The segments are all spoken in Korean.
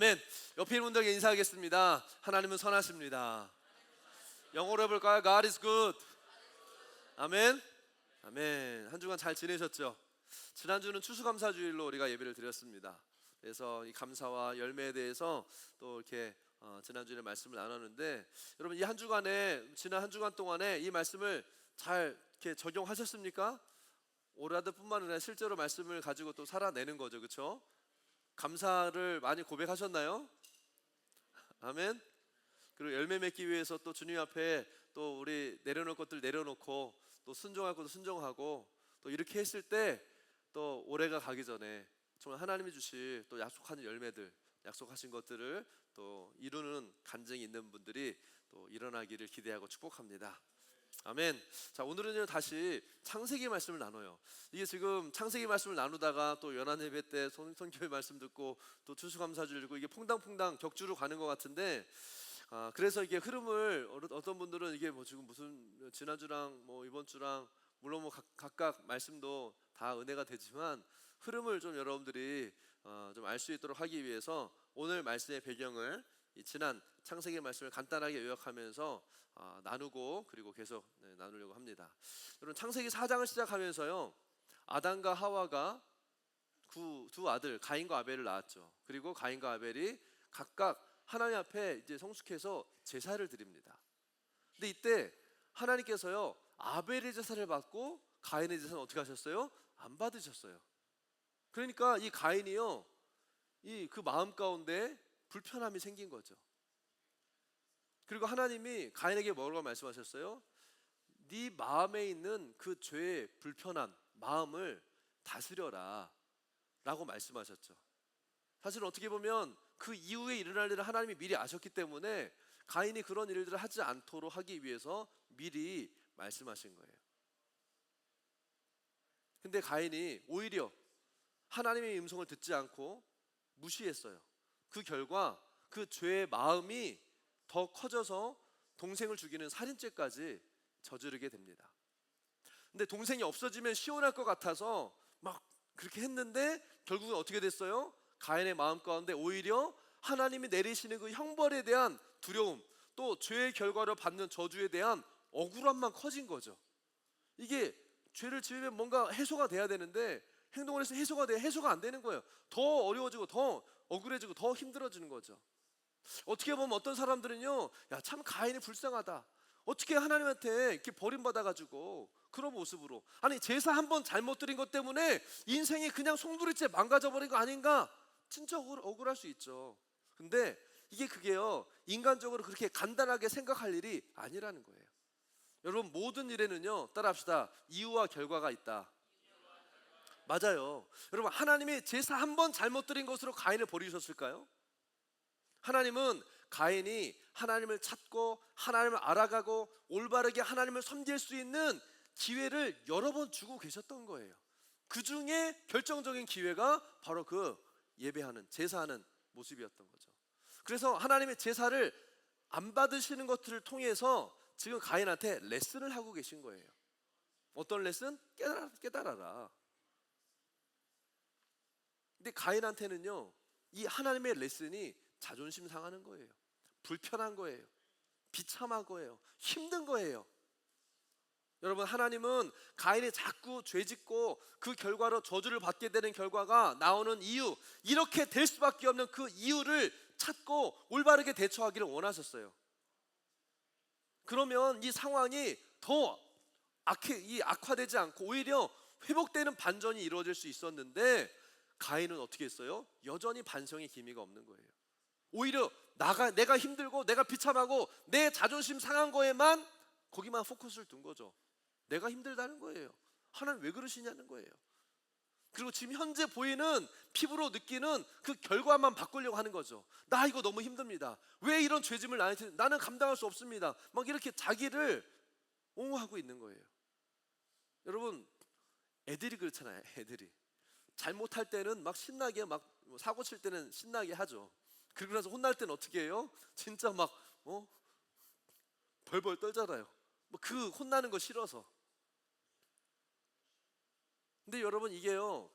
아멘. 옆에 있는 분들에게 인사하겠습니다. 하나님은 선하십니다. 영어로 해볼까요? God is good. 아멘. 아멘. 한 주간 잘 지내셨죠? 지난주는 추수감사주일로 우리가 예배를 드렸습니다. 그래서 이 감사와 열매에 대해서 또 이렇게 지난주에 말씀을 나눴는데, 여러분 이 한 주간에, 지난 한 주간 동안에 이 말씀을 잘 이렇게 적용하셨습니까? 오라드뿐만 아니라 실제로 말씀을 가지고 또 살아내는 거죠, 그렇죠? 감사를 많이 고백하셨나요? 아멘. 그리고 열매 맺기 위해서 또 주님 앞에 또 우리 내려놓을 것들 내려놓고, 또 순종할 것도 순종하고, 또 이렇게 했을 때 또 올해가 가기 전에 정말 하나님이 주실 또 약속하는 열매들, 약속하신 것들을 또 이루는 간증이 있는 분들이 또 일어나기를 기대하고 축복합니다. 아멘. 자, 오늘은요 다시 창세기 말씀을 나눠요. 이게 지금 창세기 말씀을 나누다가 또 연한 예배 때 선교회 말씀 듣고 또 추수감사주일 듣고, 이게 퐁당퐁당 격주로 가는 것 같은데, 그래서 이게 흐름을 어떤 분들은 이게 뭐 지금 무슨 지난주랑 뭐 이번 주랑 물론 뭐 각각 말씀도 다 은혜가 되지만, 흐름을 좀 여러분들이 좀 알 수 있도록 하기 위해서 오늘 말씀의 배경을 이 지난 창세기 말씀을 간단하게 요약하면서 나누고, 그리고 계속 나누려고 합니다. 여러분 창세기 4장을 시작하면서요, 아담과 하와가 두 아들 가인과 아벨을 낳았죠. 그리고 가인과 아벨이 각각 하나님 앞에 이제 성숙해서 제사를 드립니다. 근데 이때 하나님께서요 아벨의 제사를 받고 가인의 제사는 어떻게 하셨어요? 안 받으셨어요. 그러니까 이 가인이요, 이 그 마음 가운데 불편함이 생긴 거죠. 그리고 하나님이 가인에게 뭐라고 말씀하셨어요? 네 마음에 있는 그 죄의 불편한 마음을 다스려라 라고 말씀하셨죠. 사실 어떻게 보면 그 이후에 일어날 일을 하나님이 미리 아셨기 때문에 가인이 그런 일들을 하지 않도록 하기 위해서 미리 말씀하신 거예요. 근데 가인이 오히려 하나님의 음성을 듣지 않고 무시했어요. 그 결과 그 죄의 마음이 더 커져서 동생을 죽이는 살인죄까지 저지르게 됩니다. 근데 동생이 없어지면 시원할 것 같아서 막 그렇게 했는데, 결국은 어떻게 됐어요? 가인의 마음 가운데 오히려 하나님이 내리시는 그 형벌에 대한 두려움, 또 죄의 결과를 받는 저주에 대한 억울함만 커진 거죠. 이게 죄를 지으면 뭔가 해소가 돼야 되는데, 행동을 해서 해소가 안 되는 거예요. 더 어려워지고 더 억울해지고 더 힘들어지는 거죠. 어떻게 보면 어떤 사람들은요, 야 참 가인이 불쌍하다, 어떻게 하나님한테 이렇게 버림받아가지고 그런 모습으로, 아니 제사 한 번 잘못 드린 것 때문에 인생이 그냥 송두리째 망가져버린 거 아닌가, 진짜 억울할 수 있죠. 근데 그게요 인간적으로 그렇게 간단하게 생각할 일이 아니라는 거예요. 여러분 모든 일에는요, 따라합시다, 이유와 결과가 있다. 맞아요. 여러분 하나님이 제사 한 번 잘못 드린 것으로 가인을 버리셨을까요? 하나님은 가인이 하나님을 찾고 하나님을 알아가고 올바르게 하나님을 섬길 수 있는 기회를 여러 번 주고 계셨던 거예요. 그 중에 결정적인 기회가 바로 그 예배하는, 제사하는 모습이었던 거죠. 그래서 하나님의 제사를 안 받으시는 것들을 통해서 지금 가인한테 레슨을 하고 계신 거예요. 어떤 레슨? 깨달아라. 근데 가인한테는요, 이 하나님의 레슨이 자존심 상하는 거예요. 불편한 거예요. 비참한 거예요. 힘든 거예요. 여러분 하나님은 가인이 자꾸 죄짓고 그 결과로 저주를 받게 되는 결과가 나오는 이유, 이렇게 될 수밖에 없는 그 이유를 찾고 올바르게 대처하기를 원하셨어요. 그러면 이 상황이 더 악화되지 않고 오히려 회복되는 반전이 이루어질 수 있었는데, 가인은 어떻게 했어요? 여전히 반성의 기미가 없는 거예요. 오히려 내가 힘들고 내가 비참하고 내 자존심 상한 거에만 거기만 포커스를 둔 거죠. 내가 힘들다는 거예요. 하나님 왜 그러시냐는 거예요. 그리고 지금 현재 보이는, 피부로 느끼는 그 결과만 바꾸려고 하는 거죠. 나 이거 너무 힘듭니다. 왜 이런 죄짐을 나는 감당할 수 없습니다. 막 이렇게 자기를 옹호하고 있는 거예요. 여러분 애들이 그렇잖아요. 애들이 잘못할 때는 막 신나게, 막 사고 칠 때는 신나게 하죠. 그리고 나서 혼날 때는 어떻게 해요? 진짜 막 벌벌 떨잖아요. 그 혼나는 거 싫어서. 근데 여러분 이게요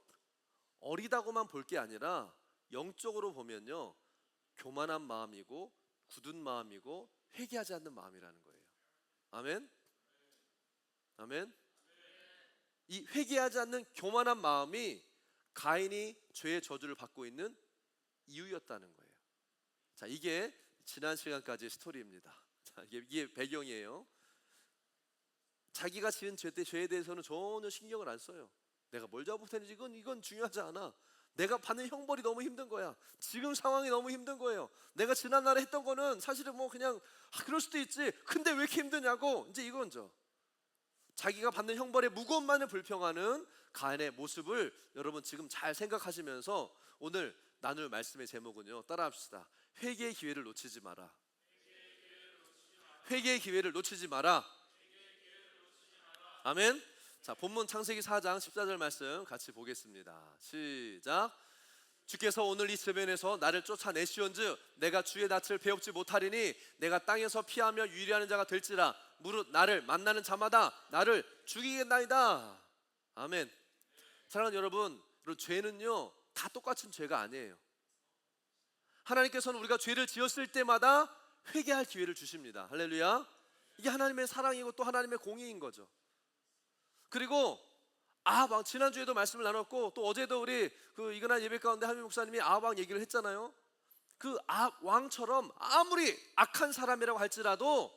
어리다고만 볼 게 아니라 영적으로 보면요, 교만한 마음이고 굳은 마음이고 회개하지 않는 마음이라는 거예요. 아멘. 아멘. 이 회개하지 않는 교만한 마음이 가인이 죄의 저주를 받고 있는 이유였다는 거예요. 자, 이게 지난 시간까지의 스토리입니다. 자, 이게 배경이에요. 자기가 지은 죄에 대해서는 전혀 신경을 안 써요. 내가 뭘 잘못했는지 이건 중요하지 않아. 내가 받는 형벌이 너무 힘든 거야. 지금 상황이 너무 힘든 거예요. 내가 지난날에 했던 거는 사실은 뭐 그냥 그럴 수도 있지. 근데 왜 이렇게 힘드냐고. 이제 이건죠. 자기가 받는 형벌의 무거움만을 불평하는 가인의 모습을 여러분 지금 잘 생각하시면서 오늘 나눌 말씀의 제목은요, 따라합시다. 회개의 기회를 놓치지 마라. 회개의 기회를 놓치지 마라. 아멘. 자, 본문 창세기 4장 14절 말씀 같이 보겠습니다. 시작. 주께서 오늘 이 세변에서 나를 쫓아내시온즉 내가 주의 낯을 배웁지 못하리니 내가 땅에서 피하며 유리하는 자가 될지라 무릇 나를 만나는 자마다 나를 죽이겠나이다. 아멘. 사랑하는 여러분, 죄는요 다 똑같은 죄가 아니에요. 하나님께서는 우리가 죄를 지었을 때마다 회개할 기회를 주십니다. 할렐루야. 이게 하나님의 사랑이고 또 하나님의 공의인 거죠. 그리고 아합, 지난주에도 말씀을 나눴고 또 어제도 우리 그 이근한 예배 가운데 한민 목사님이 아합 왕 얘기를 했잖아요. 그 아합 왕처럼 아무리 악한 사람이라고 할지라도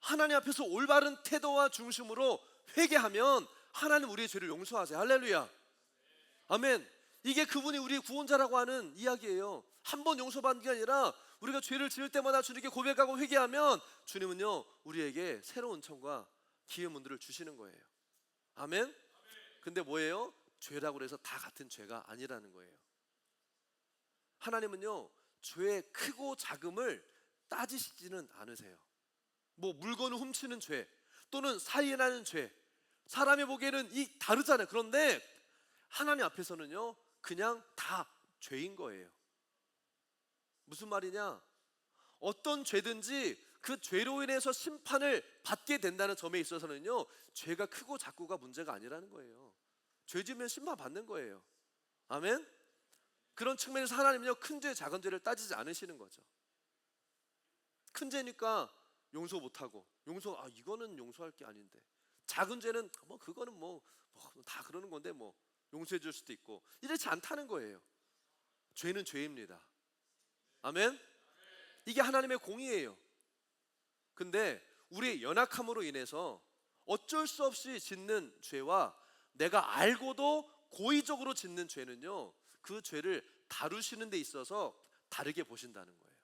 하나님 앞에서 올바른 태도와 중심으로 회개하면 하나님 우리의 죄를 용서하세요. 할렐루야. 아멘. 이게 그분이 우리의 구원자라고 하는 이야기예요. 한 번 용서받는 게 아니라 우리가 죄를 지을 때마다 주님께 고백하고 회개하면 주님은요 우리에게 새로운 은총과 기회 문들을 주시는 거예요. 아멘. 근데 뭐예요? 죄라고 해서 다 같은 죄가 아니라는 거예요. 하나님은요 죄의 크고 작음을 따지시지는 않으세요. 뭐 물건을 훔치는 죄 또는 살인하는 죄, 사람이 보기에는 이 다르잖아요. 그런데 하나님 앞에서는요 그냥 다 죄인 거예요. 무슨 말이냐? 어떤 죄든지 그 죄로 인해서 심판을 받게 된다는 점에 있어서는요 죄가 크고 작고가 문제가 아니라는 거예요. 죄 지으면 심판 받는 거예요. 아멘. 그런 측면에서 하나님은요 큰 죄 작은 죄를 따지지 않으시는 거죠. 큰 죄니까 용서 못하고 이거는 용서할 게 아닌데, 작은 죄는 뭐 그거는 뭐 다 그러는 건데 뭐 용서해 줄 수도 있고, 이렇지 않다는 거예요. 죄는 죄입니다. 아멘. 이게 하나님의 공의예요. 근데 우리의 연약함으로 인해서 어쩔 수 없이 짓는 죄와 내가 알고도 고의적으로 짓는 죄는요 그 죄를 다루시는 데 있어서 다르게 보신다는 거예요.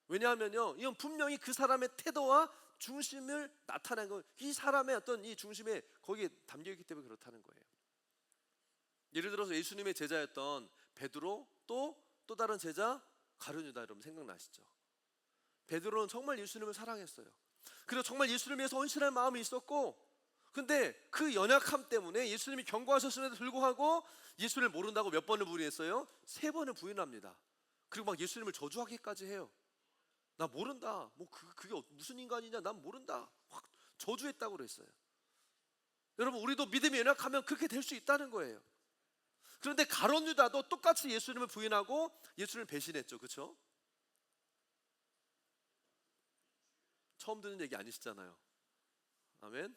왜냐하면요 이건 분명히 그 사람의 태도와 중심을 나타내는 거예요. 이 사람의 어떤 이 중심에 거기에 담겨있기 때문에 그렇다는 거예요. 예를 들어서 예수님의 제자였던 베드로, 또 다른 제자 가룟 유다, 여러분 생각나시죠? 베드로는 정말 예수님을 사랑했어요. 그리고 정말 예수님을 위해서 헌신할 마음이 있었고, 근데 그 연약함 때문에 예수님이 경고하셨음에도 불구하고 예수를 모른다고 몇 번을 부인했어요? 3번을 부인합니다. 그리고 막 예수님을 저주하기까지 해요. 나 모른다. 뭐 그게 무슨 인간이냐? 난 모른다. 확 저주했다고 그랬어요. 여러분 우리도 믿음이 연약하면 그렇게 될 수 있다는 거예요. 그런데 가룟 유다도 똑같이 예수님을 부인하고 예수님을 배신했죠. 그렇죠? 처음 듣는 얘기 아니시잖아요. 아멘.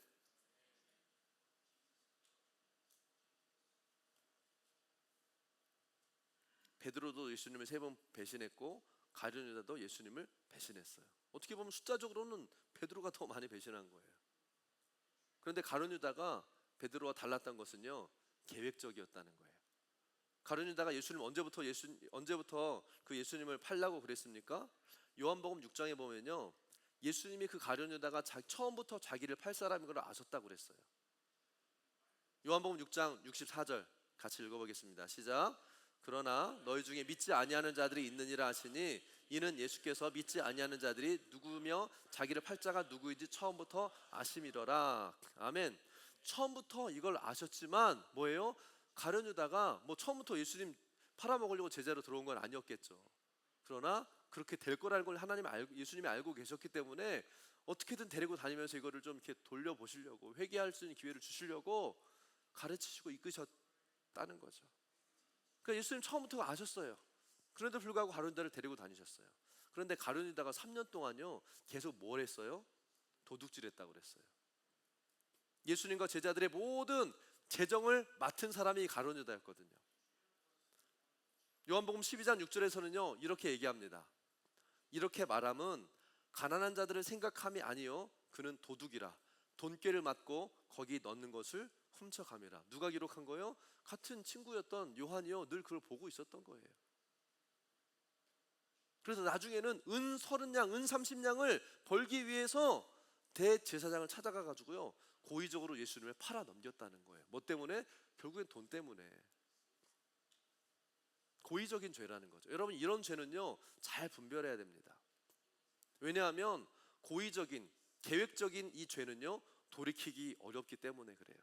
베드로도 예수님을 3번 배신했고 가룟 유다도 예수님을 배신했어요. 어떻게 보면 숫자적으로는 베드로가 더 많이 배신한 거예요. 그런데 가룟 유다가 베드로와 달랐던 것은요 계획적이었다는 거예요. 가룟 유다가 예수님 언제부터 그 예수님을 팔라고 그랬습니까? 요한복음 6장에 보면요 예수님이 그 가룟 유다가 처음부터 자기를 팔 사람인 걸 아셨다고 그랬어요. 요한복음 6장 64절 같이 읽어보겠습니다. 시작. 그러나 너희 중에 믿지 아니하는 자들이 있느니라 하시니 이는 예수께서 믿지 아니하는 자들이 누구며 자기를 팔 자가 누구인지 처음부터 아심이더라. 아멘. 처음부터 이걸 아셨지만 뭐예요? 가룟 유다가 뭐 처음부터 예수님 팔아먹으려고 제자로 들어온 건 아니었겠죠. 그러나 그렇게 될 거라는 걸 예수님이 알고 계셨기 때문에 어떻게든 데리고 다니면서 이거를 좀 이렇게 돌려보시려고, 회개할 수 있는 기회를 주시려고 가르치시고 이끄셨다는 거죠. 그러니까 예수님 처음부터 아셨어요. 그런데 불구하고 가룟유다를 데리고 다니셨어요. 그런데 가룟유다가 3년 동안요 계속 뭘 했어요? 도둑질했다고 그랬어요. 예수님과 제자들의 모든 재정을 맡은 사람이 가룟유다였거든요. 요한복음 12장 6절에서는요 이렇게 얘기합니다. 이렇게 말함은 가난한 자들을 생각함이 아니요 그는 도둑이라 돈꾀를 맞고 거기 넣는 것을 훔쳐감이라. 누가 기록한 거예요? 같은 친구였던 요한이요 늘 그걸 보고 있었던 거예요. 그래서 나중에는 은 30냥, 은 30냥을 벌기 위해서 대제사장을 찾아가 가지고요 고의적으로 예수님을 팔아 넘겼다는 거예요. 뭐 때문에? 결국엔 돈 때문에. 고의적인 죄라는 거죠. 여러분 이런 죄는요 잘 분별해야 됩니다. 왜냐하면 고의적인 계획적인 이 죄는요 돌이키기 어렵기 때문에 그래요.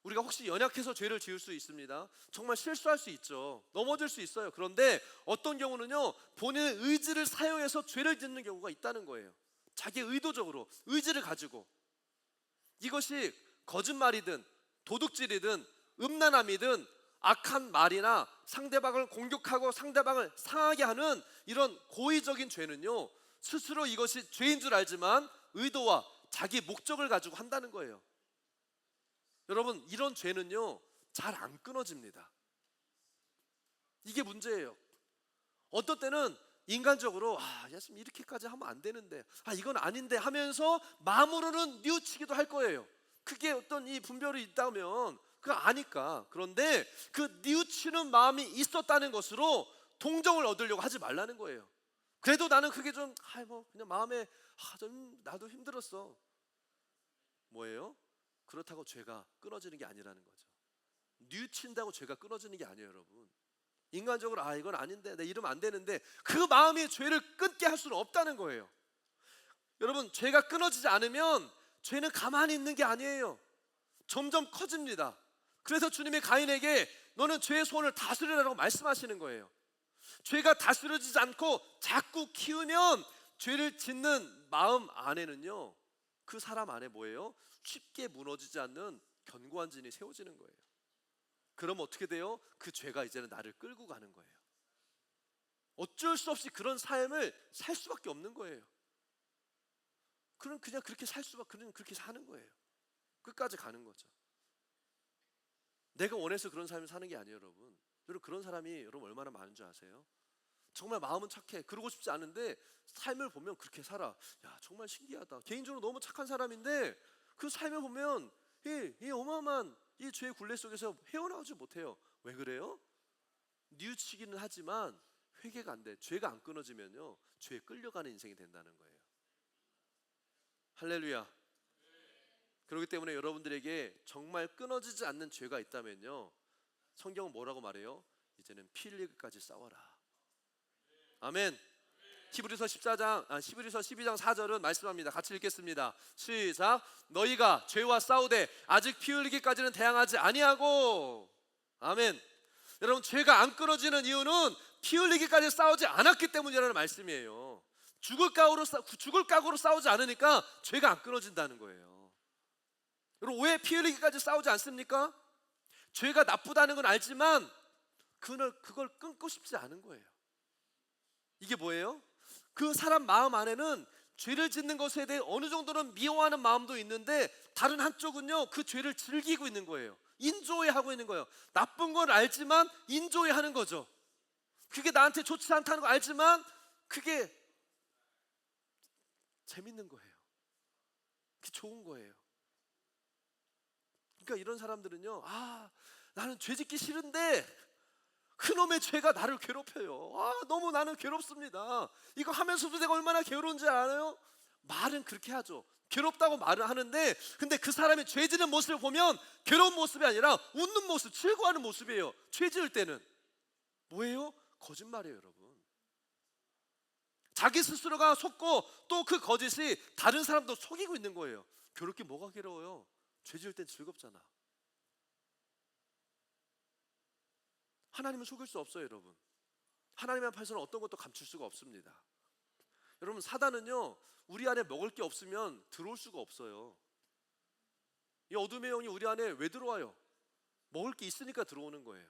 우리가 혹시 연약해서 죄를 지을 수 있습니다. 정말 실수할 수 있죠. 넘어질 수 있어요. 그런데 어떤 경우는요 본인의 의지를 사용해서 죄를 짓는 경우가 있다는 거예요. 자기 의도적으로 의지를 가지고. 이것이 거짓말이든 도둑질이든 음란함이든 악한 말이나 상대방을 공격하고 상대방을 상하게 하는 이런 고의적인 죄는요 스스로 이것이 죄인 줄 알지만 의도와 자기 목적을 가지고 한다는 거예요. 여러분 이런 죄는요 잘 안 끊어집니다. 이게 문제예요. 어떤 때는 인간적으로 예수님 이렇게까지 하면 안 되는데 이건 아닌데 하면서 마음으로는 뉘우치기도 할 거예요. 그게 어떤 이 분별이 있다면 그거 아니까. 그런데 그 뉘우치는 마음이 있었다는 것으로 동정을 얻으려고 하지 말라는 거예요. 그래도 나는 그게 좀 그냥 마음에 좀 나도 힘들었어. 뭐예요? 그렇다고 죄가 끊어지는 게 아니라는 거죠. 뉘우친다고 죄가 끊어지는 게 아니에요, 여러분. 인간적으로 이건 아닌데 내 이러면 안 되는데 그 마음이 죄를 끊게 할 수는 없다는 거예요. 여러분 죄가 끊어지지 않으면 죄는 가만히 있는 게 아니에요. 점점 커집니다. 그래서 주님이 가인에게 너는 죄의 손을 다스리라고 말씀하시는 거예요. 죄가 다스려지지 않고 자꾸 키우면 죄를 짓는 마음 안에는요 그 사람 안에 뭐예요? 쉽게 무너지지 않는 견고한 진이 세워지는 거예요. 그럼 어떻게 돼요? 그 죄가 이제는 나를 끌고 가는 거예요. 어쩔 수 없이 그런 삶을 살 수밖에 없는 거예요. 그럼 그냥 그렇게 그렇게 사는 거예요. 끝까지 가는 거죠. 내가 원해서 그런 삶을 사는 게 아니에요, 여러분. 여러분 그런 사람이 여러분 얼마나 많은 줄 아세요? 정말 마음은 착해. 그러고 싶지 않은데 삶을 보면 그렇게 살아. 정말 신기하다. 개인적으로 너무 착한 사람인데 그 삶을 보면 이 어마어마한 이 죄의 굴레 속에서 헤어나오지 못해요. 왜 그래요? 뉘우치기는 하지만 회개가 안 돼. 죄가 안 끊어지면요 죄에 끌려가는 인생이 된다는 거예요. 할렐루야. 그렇기 때문에 여러분들에게 정말 끊어지지 않는 죄가 있다면요 성경은 뭐라고 말해요? 이제는 피 흘리기까지 싸워라. 아멘. 히브리서 12장 4절은 말씀합니다. 같이 읽겠습니다. 시작. 너희가 죄와 싸우되 아직 피 흘리기까지는 대항하지 아니하고. 아멘. 여러분 죄가 안 끊어지는 이유는 피 흘리기까지 싸우지 않았기 때문이라는 말씀이에요. 죽을 각오로 싸우지 않으니까 죄가 안 끊어진다는 거예요. 여러분 왜 피 흘리기까지 싸우지 않습니까? 죄가 나쁘다는 건 알지만 그걸 끊고 싶지 않은 거예요. 이게 뭐예요? 그 사람 마음 안에는 죄를 짓는 것에 대해 어느 정도는 미워하는 마음도 있는데 다른 한쪽은요 그 죄를 즐기고 있는 거예요. 인조해하고 있는 거예요. 나쁜 걸 알지만 인조해하는 거죠. 그게 나한테 좋지 않다는 거 알지만 그게 재밌는 거예요. 그게 좋은 거예요. 그러니까 이런 사람들은요 나는 죄 짓기 싫은데 그놈의 죄가 나를 괴롭혀요. 너무 나는 괴롭습니다. 이거 하면서도 내가 얼마나 괴로운지 알아요? 말은 그렇게 하죠. 괴롭다고 말을 하는데 근데 그 사람이 죄 지는 모습을 보면 괴로운 모습이 아니라 웃는 모습, 즐거워하는 모습이에요. 죄 지을 때는 뭐예요? 거짓말이에요, 여러분. 자기 스스로가 속고 또 그 거짓이 다른 사람도 속이고 있는 거예요. 괴롭게 뭐가 괴로워요? 죄 지을 땐 즐겁잖아. 하나님은 속일 수 없어요, 여러분. 하나님 앞에서는 어떤 것도 감출 수가 없습니다. 여러분 사단은요 우리 안에 먹을 게 없으면 들어올 수가 없어요. 이 어둠의 영이 우리 안에 왜 들어와요? 먹을 게 있으니까 들어오는 거예요.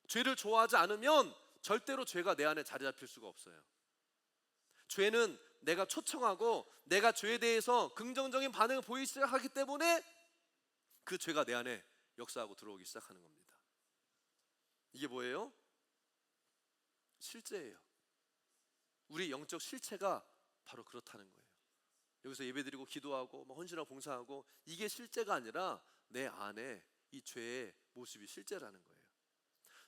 죄를 좋아하지 않으면 절대로 죄가 내 안에 자리 잡힐 수가 없어요. 죄는 내가 초청하고 내가 죄에 대해서 긍정적인 반응을 보이기 시작하기 때문에 그 죄가 내 안에 역사하고 들어오기 시작하는 겁니다. 이게 뭐예요? 실제예요. 우리 영적 실체가 바로 그렇다는 거예요. 여기서 예배드리고 기도하고 헌신하고 봉사하고 이게 실제가 아니라 내 안에 이 죄의 모습이 실제라는 거예요.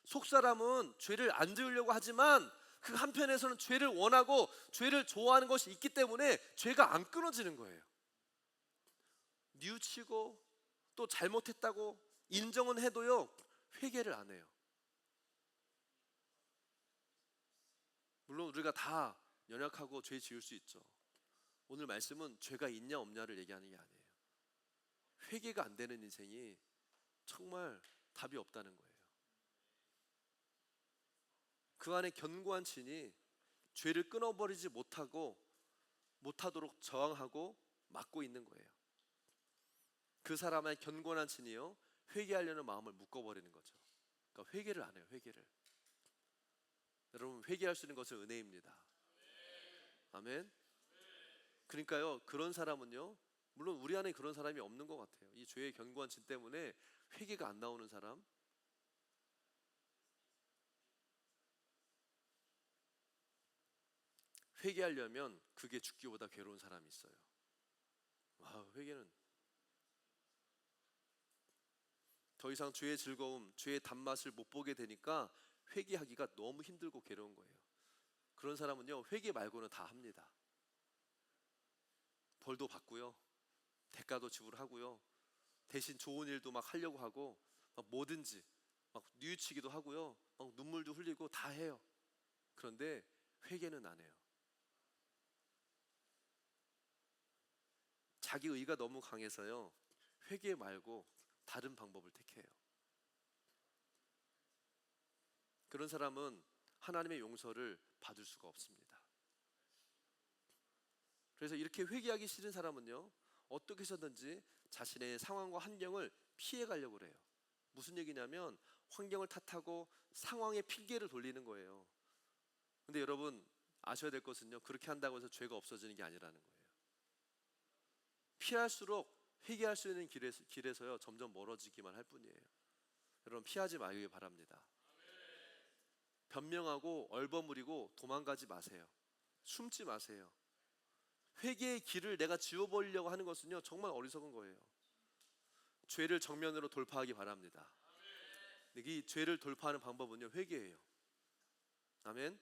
속사람은 죄를 안 지으려고 하지만 그 한편에서는 죄를 원하고 죄를 좋아하는 것이 있기 때문에 죄가 안 끊어지는 거예요. 뉘우치고 또 잘못했다고 인정은 해도요, 회개를 안 해요. 물론 우리가 다 연약하고 죄 지을 수 있죠. 오늘 말씀은 죄가 있냐 없냐를 얘기하는 게 아니에요. 회개가 안 되는 인생이 정말 답이 없다는 거예요. 그 안에 견고한 진이 죄를 끊어버리지 못하도록 저항하고 막고 있는 거예요. 그 사람의 견고한 진이요, 회개하려는 마음을 묶어버리는 거죠. 그러니까 회개를 안 해요. 회개를. 여러분, 회개할 수 있는 것은 은혜입니다. 아멘. 그러니까요, 그런 사람은요, 물론 우리 안에 그런 사람이 없는 것 같아요. 이 죄의 견고한 진 때문에 회개가 안 나오는 사람, 회개하려면 그게 죽기보다 괴로운 사람이 있어요. 와, 회개는 더 이상 죄의 즐거움, 죄의 단맛을 못 보게 되니까 회개하기가 너무 힘들고 괴로운 거예요. 그런 사람은요, 회개 말고는 다 합니다. 벌도 받고요, 대가도 지불하고요, 대신 좋은 일도 막 하려고 하고, 막 뭐든지 막 뉘우치기도 하고요, 막 눈물도 흘리고 다 해요. 그런데 회개는 안 해요. 자기 의가 너무 강해서요, 회개 말고 다른 방법을 택해요. 그런 사람은 하나님의 용서를 받을 수가 없습니다. 그래서 이렇게 회개하기 싫은 사람은요, 어떻게 해서든지 자신의 상황과 환경을 피해 가려고 그래요. 무슨 얘기냐면 환경을 탓하고 상황에 핑계를 돌리는 거예요. 근데 여러분 아셔야 될 것은요, 그렇게 한다고 해서 죄가 없어지는 게 아니라는 거예요. 피할수록 회개할 수 있는 길에서요, 점점 멀어지기만 할 뿐이에요. 여러분, 피하지 마시기 바랍니다. 변명하고 얼버무리고 도망가지 마세요. 숨지 마세요. 회개의 길을 내가 지워버리려고 하는 것은요, 정말 어리석은 거예요. 죄를 정면으로 돌파하기 바랍니다. 이 죄를 돌파하는 방법은요, 회개예요. 아멘.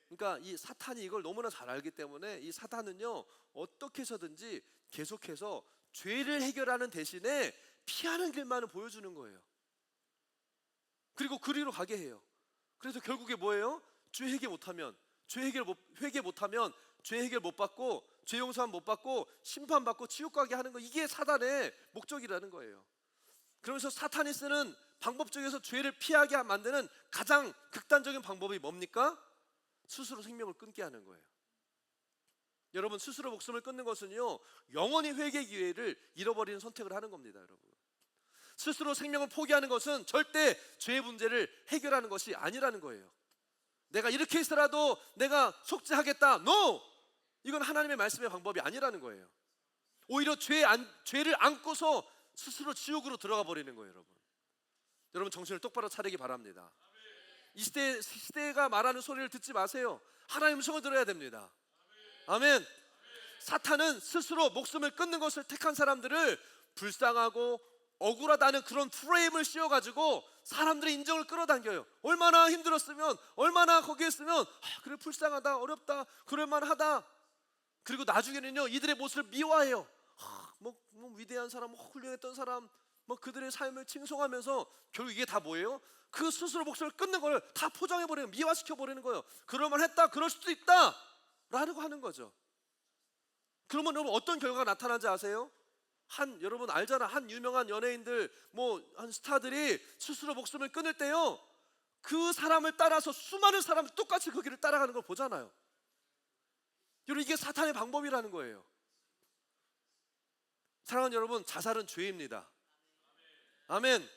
그러니까 이 사탄이 이걸 너무나 잘 알기 때문에 이 사탄은요, 어떻게 해서든지 계속해서 죄를 해결하는 대신에 피하는 길만을 보여주는 거예요. 그리고 그리로 가게 해요. 그래서 결국에 뭐예요? 죄 해결 못하면 회개 못하면 죄 해결 못 받고 죄 용서 못 받고 심판받고 지옥 가게 하는 거, 이게 사단의 목적이라는 거예요. 그러면서 사탄이 쓰는 방법 중에서 죄를 피하게 만드는 가장 극단적인 방법이 뭡니까? 스스로 생명을 끊게 하는 거예요. 여러분, 스스로 목숨을 끊는 것은요, 영원히 회개 기회를 잃어버리는 선택을 하는 겁니다. 여러분, 스스로 생명을 포기하는 것은 절대 죄의 문제를 해결하는 것이 아니라는 거예요. 내가 이렇게 해서라도 내가 속죄하겠다, NO! 이건 하나님의 말씀의 방법이 아니라는 거예요. 오히려 죄를 안고서 스스로 지옥으로 들어가 버리는 거예요. 여러분 정신을 똑바로 차리기 바랍니다. 이 시대가 말하는 소리를 듣지 마세요. 하나님의 음성을 들어야 됩니다. 아멘. 사탄은 스스로 목숨을 끊는 것을 택한 사람들을 불쌍하고 억울하다는 그런 프레임을 씌워가지고 사람들의 인정을 끌어당겨요. 얼마나 힘들었으면, 얼마나 거기에 있으면, 그래 불쌍하다, 어렵다, 그럴만하다. 그리고 나중에는요, 이들의 모습을 미화해요. 뭐 위대한 사람, 훌륭했던 사람, 그들의 삶을 칭송하면서 결국 이게 다 뭐예요? 그 스스로 목숨을 끊는 걸 다 포장해버리는, 미화시켜버리는 거예요. 그럴만했다, 그럴 수도 있다 라고 하는 거죠. 그러면 여러분 어떤 결과가 나타나는지 아세요? 여러분 알잖아, 한 유명한 연예인들, 한 스타들이 스스로 목숨을 끊을 때요, 그 사람을 따라서 수많은 사람들이 똑같이 그 길을 따라가는 걸 보잖아요. 여러분, 이게 사탄의 방법이라는 거예요. 사랑하는 여러분, 자살은 죄입니다. 아멘.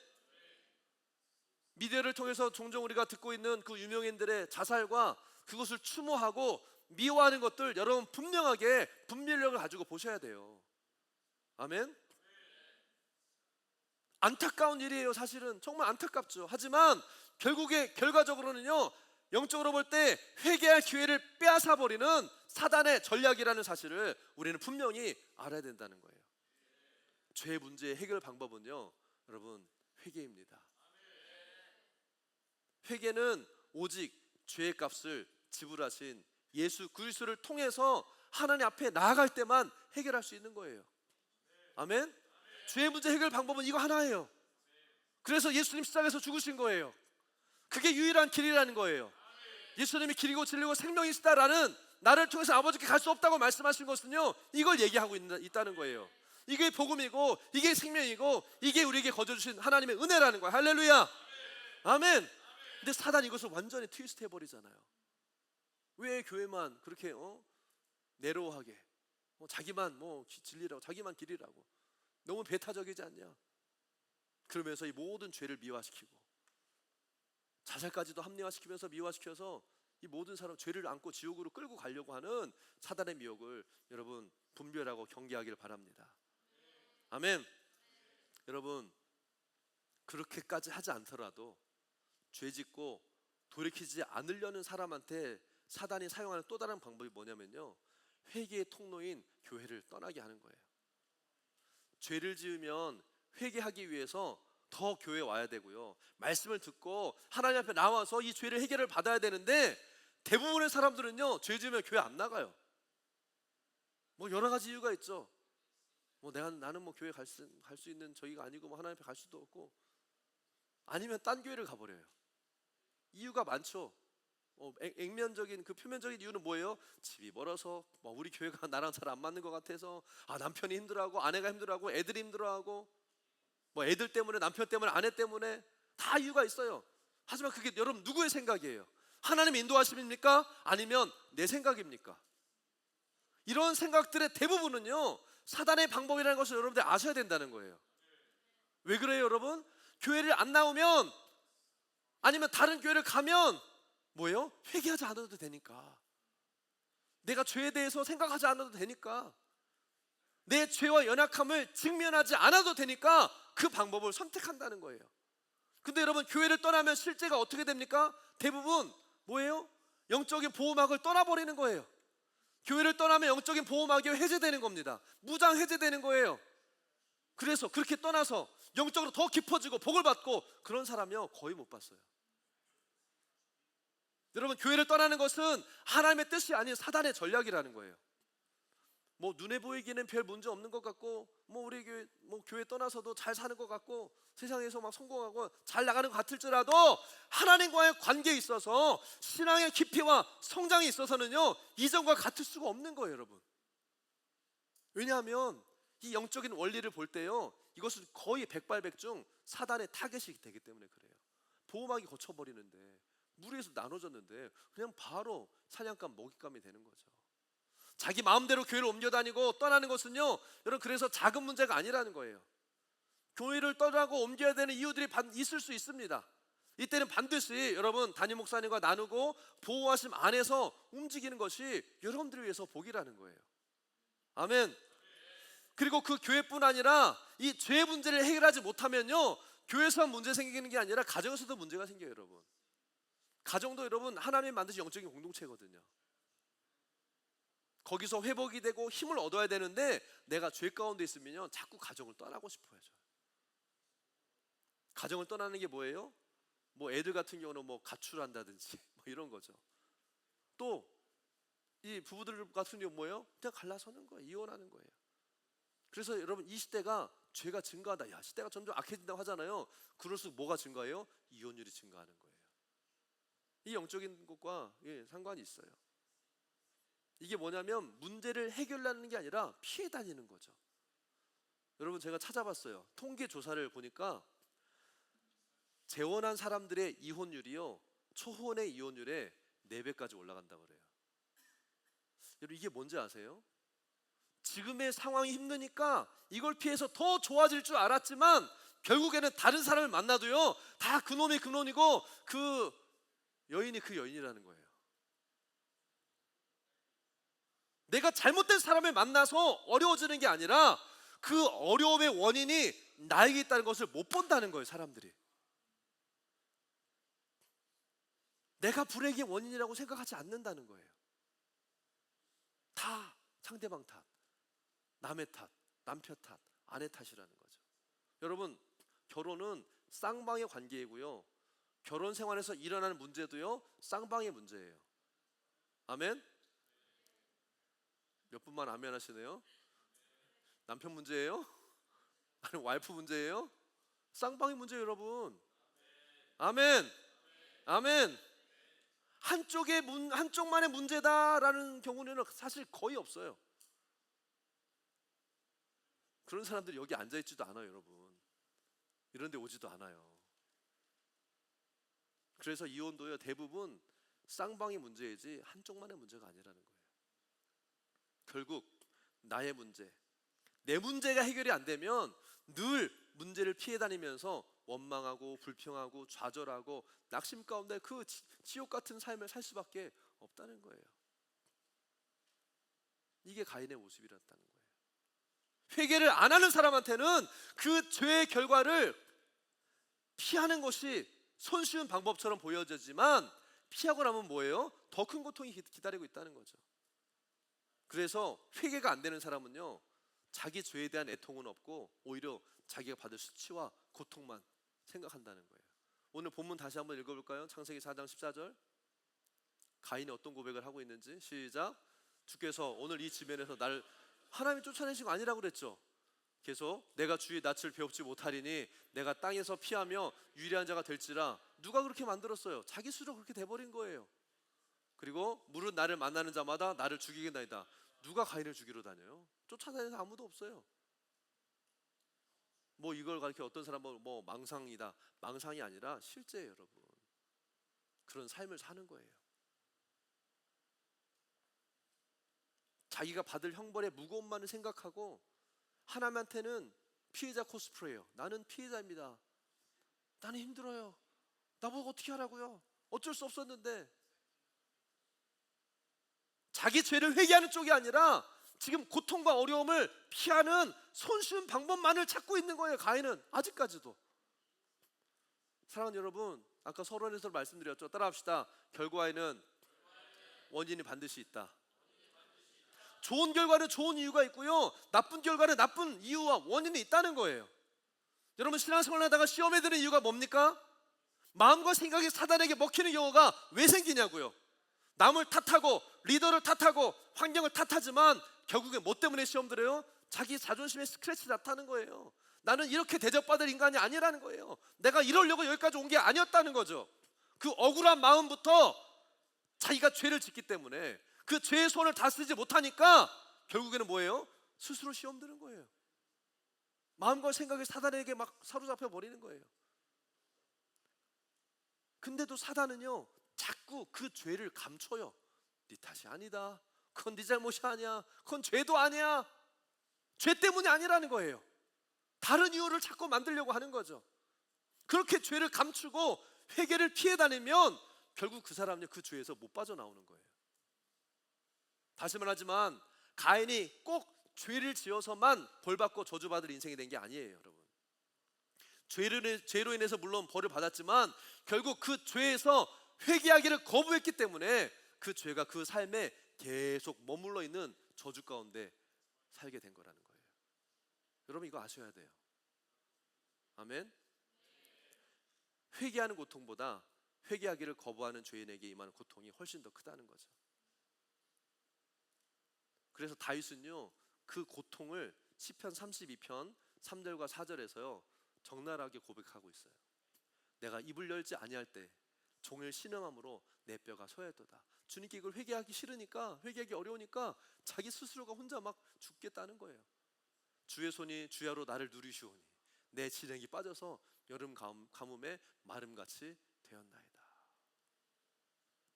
미디어를 통해서 종종 우리가 듣고 있는 그 유명인들의 자살과 그것을 추모하고 미워하는 것들, 여러분 분명하게 분별력을 가지고 보셔야 돼요. 아멘. 안타까운 일이에요. 사실은 정말 안타깝죠. 하지만 결과적으로는요, 영적으로 볼 때 회개할 기회를 빼앗아 버리는 사단의 전략이라는 사실을 우리는 분명히 알아야 된다는 거예요. 죄 문제의 해결 방법은요, 여러분 회개입니다. 회개는 오직 죄의 값을 지불하신 예수 그리스도를 통해서 하나님 앞에 나아갈 때만 해결할 수 있는 거예요. 아멘. 죄의 문제 해결 방법은 이거 하나예요. 그래서 예수님 십자가에서 죽으신 거예요. 그게 유일한 길이라는 거예요. 예수님이 길이고 진리고 생명이시다라는, 나를 통해서 아버지께 갈 수 없다고 말씀하신 것은요, 이걸 얘기하고 있다는 거예요. 이게 복음이고 이게 생명이고 이게 우리에게 거저주신 하나님의 은혜라는 거예요. 할렐루야. 아멘. 근데 사단이 이것을 완전히 트위스트 해버리잖아요. 왜 교회만 그렇게 내로우하게, 자기만 진리라고, 자기만 길이라고, 너무 배타적이지 않냐? 그러면서 이 모든 죄를 미화시키고 자살까지도 합리화시키면서 미화시켜서 이 모든 사람 죄를 안고 지옥으로 끌고 가려고 하는 사단의 미혹을 여러분 분별하고 경계하기를 바랍니다. 아멘. 여러분 그렇게까지 하지 않더라도 죄짓고 돌이키지 않으려는 사람한테 사단이 사용하는 또 다른 방법이 뭐냐면요, 회개의 통로인 교회를 떠나게 하는 거예요. 죄를 지으면 회개하기 위해서 더 교회에 와야 되고요, 말씀을 듣고 하나님 앞에 나와서 이 죄를 해결을 받아야 되는데, 대부분의 사람들은요 죄 지으면 교회 안 나가요. 여러 가지 이유가 있죠. 나는 교회 갈 수 있는 저희가 아니고 하나님 앞에 갈 수도 없고, 아니면 딴 교회를 가버려요. 이유가 많죠. 액면적인 그 표면적인 이유는 뭐예요? 집이 멀어서, 우리 교회가 나랑 잘 안 맞는 것 같아서, 남편이 힘들어하고 아내가 힘들어하고 애들이 힘들어하고, 애들 때문에, 남편 때문에, 아내 때문에 다 이유가 있어요. 하지만 그게 여러분 누구의 생각이에요? 하나님의 인도하심입니까? 아니면 내 생각입니까? 이런 생각들의 대부분은요 사단의 방법이라는 것을 여러분들 아셔야 된다는 거예요. 왜 그래요 여러분? 교회를 안 나오면, 아니면 다른 교회를 가면 뭐예요? 회개하지 않아도 되니까, 내가 죄에 대해서 생각하지 않아도 되니까, 내 죄와 연약함을 직면하지 않아도 되니까 그 방법을 선택한다는 거예요. 근데 여러분 교회를 떠나면 실제가 어떻게 됩니까? 대부분 뭐예요? 영적인 보호막을 떠나버리는 거예요. 교회를 떠나면 영적인 보호막이 해제되는 겁니다. 무장 해제되는 거예요. 그래서 그렇게 떠나서 영적으로 더 깊어지고 복을 받고 그런 사람이요 거의 못 봤어요. 여러분 교회를 떠나는 것은 하나님의 뜻이 아닌 사단의 전략이라는 거예요. 눈에 보이기는 별 문제 없는 것 같고, 우리 교회 떠나서도 잘 사는 것 같고, 세상에서 막 성공하고 잘 나가는 것 같을지라도 하나님과의 관계에 있어서, 신앙의 깊이와 성장에 있어서는요 이전과 같을 수가 없는 거예요 여러분. 왜냐하면 이 영적인 원리를 볼 때요, 이것은 거의 백발백중 사단의 타겟이 되기 때문에 그래요. 보호막이 거쳐버리는데, 무리에서 나눠졌는데 그냥 바로 사냥감 먹잇감이 되는 거죠. 자기 마음대로 교회를 옮겨 다니고 떠나는 것은요 여러분 그래서 작은 문제가 아니라는 거예요. 교회를 떠나고 옮겨야 되는 이유들이 있을 수 있습니다. 이때는 반드시 여러분 담임 목사님과 나누고 보호하심 안에서 움직이는 것이 여러분들을 위해서 복이라는 거예요. 아멘. 그리고 그 교회뿐 아니라 이 죄 문제를 해결하지 못하면요 교회에서만 문제 생기는 게 아니라 가정에서도 문제가 생겨요 여러분. 가정도 여러분 하나님이 만드신 영적인 공동체거든요. 거기서 회복이 되고 힘을 얻어야 되는데 내가 죄 가운데 있으면요 자꾸 가정을 떠나고 싶어 해요. 가정을 떠나는 게 뭐예요? 애들 같은 경우는 가출한다든지 이런 거죠. 또 이 부부들 같은 경우 뭐예요? 그냥 갈라서는 거예요. 이혼하는 거예요. 그래서 여러분 이 시대가 죄가 증가하다, 시대가 점점 악해진다고 하잖아요. 그럴수록 뭐가 증가해요? 이혼율이 증가하는 거예요. 이 영적인 것과 상관이 있어요. 이게 뭐냐면 문제를 해결하는 게 아니라 피해 다니는 거죠. 여러분 제가 찾아봤어요. 통계 조사를 보니까 재혼한 사람들의 이혼율이요 초혼의 이혼율의 4배까지 올라간다고 그래요. 여러분 이게 뭔지 아세요? 지금의 상황이 힘드니까 이걸 피해서 더 좋아질 줄 알았지만 결국에는 다른 사람을 만나도요, 다 그놈이 그놈이고 그 여인이 그 여인이라는 거예요. 내가 잘못된 사람을 만나서 어려워지는 게 아니라 그 어려움의 원인이 나에게 있다는 것을 못 본다는 거예요, 사람들이. 내가 불행의 원인이라고 생각하지 않는다는 거예요. 다 상대방 탓, 남의 탓, 남편 탓, 아내 탓이라는 거죠. 여러분, 결혼은 쌍방의 관계이고요, 결혼 생활에서 일어나는 문제도요, 쌍방의 문제예요. 아멘? 몇 분만 아멘 하시네요. 남편 문제예요? 아니 와이프 문제예요? 쌍방의 문제예요, 여러분. 아멘. 아멘. 한쪽만의 문제다라는 경우는 사실 거의 없어요. 그런 사람들이 여기 앉아있지도 않아요, 여러분. 이런 데 오지도 않아요. 그래서 이혼도요, 대부분 쌍방의 문제이지 한쪽만의 문제가 아니라는 거예요. 결국 나의 문제, 내 문제가 해결이 안 되면 늘 문제를 피해 다니면서 원망하고 불평하고 좌절하고 낙심 가운데 그 지옥 같은 삶을 살 수밖에 없다는 거예요. 이게 가인의 모습이었다는 거예요. 회개를 안 하는 사람한테는 그 죄의 결과를 피하는 것이 손쉬운 방법처럼 보여지지만 피하고 나면 뭐예요? 더 큰 고통이 기다리고 있다는 거죠. 그래서 회개가 안 되는 사람은요, 자기 죄에 대한 애통은 없고 오히려 자기가 받을 수치와 고통만 생각한다는 거예요. 오늘 본문 다시 한번 읽어볼까요? 창세기 4장 14절. 가인이 어떤 고백을 하고 있는지 시작. 주께서 오늘 이 지면에서 나를 하나님이 쫓아내신 거 아니라고 그랬죠. 계속 내가 주의 낯을 배웁지 못하리니 내가 땅에서 피하며 유리한 자가 될지라. 누가 그렇게 만들었어요? 자기 스스로 그렇게 돼버린 거예요. 그리고 물은 나를 만나는 자마다 나를 죽이겠나이다. 누가 가인을 죽이러 다녀요? 쫓아다니는 사람 아무도 없어요. 뭐 이걸 가르쳐 어떤 사람은 뭐 망상이다. 망상이 아니라 실제예요, 여러분. 그런 삶을 사는 거예요. 자기가 받을 형벌의 무거움만을 생각하고 하나님한테는 피해자 코스프레예요. 나는 피해자입니다. 나는 힘들어요. 나보고 어떻게 하라고요? 어쩔 수 없었는데. 자기 죄를 회개하는 쪽이 아니라 지금 고통과 어려움을 피하는 손쉬운 방법만을 찾고 있는 거예요, 가인은. 아직까지도. 사랑하는 여러분, 아까 서론에서 말씀드렸죠. 따라합시다. 결과에는 원인이 반드시 있다. 좋은 결과는 좋은 이유가 있고요, 나쁜 결과는 나쁜 이유와 원인이 있다는 거예요. 여러분, 신앙생활 하다가 시험에 드는 이유가 뭡니까? 마음과 생각이 사단에게 먹히는 경우가 왜 생기냐고요. 남을 탓하고 리더를 탓하고 환경을 탓하지만 결국에 뭐 때문에 시험 들어요? 자기 자존심에 스크래치 났다는 거예요. 나는 이렇게 대접받을 인간이 아니라는 거예요. 내가 이러려고 여기까지 온 게 아니었다는 거죠. 그 억울한 마음부터 자기가 죄를 짓기 때문에 그 죄의 손을 다스리지 못하니까 결국에는 뭐예요? 스스로 시험 드는 거예요. 마음과 생각이 사단에게 막 사로잡혀 버리는 거예요. 근데도 사단은요, 자꾸 그 죄를 감춰요. 네 탓이 아니다. 그건 네 잘못이 아니야. 그건 죄도 아니야. 죄 때문이 아니라는 거예요. 다른 이유를 자꾸 만들려고 하는 거죠. 그렇게 죄를 감추고 회개를 피해 다니면 결국 그 사람은 그 죄에서 못 빠져나오는 거예요. 다시 말하지만 가인이 꼭 죄를 지어서만 벌받고 저주받을 인생이 된 게 아니에요, 여러분. 죄로 인해서 물론 벌을 받았지만 결국 그 죄에서 회개하기를 거부했기 때문에 그 죄가 그 삶에 계속 머물러 있는 저주 가운데 살게 된 거라는 거예요. 여러분, 이거 아셔야 돼요. 아멘. 회개하는 고통보다 회개하기를 거부하는 죄인에게 임하는 고통이 훨씬 더 크다는 거죠. 그래서 다윗은요, 그 고통을 시편 32편 3절과 4절에서요 적나라하게 고백하고 있어요. 내가 입을 열지 아니할 때 종일 신음함으로 내 뼈가 소했도다. 주님께 이걸 회개하기 싫으니까, 회개하기 어려우니까 자기 스스로가 혼자 막 죽겠다는 거예요. 주의 손이 주야로 나를 누리시오니 내 진액이 빠져서 여름 가뭄에 마름같이 되었나이다.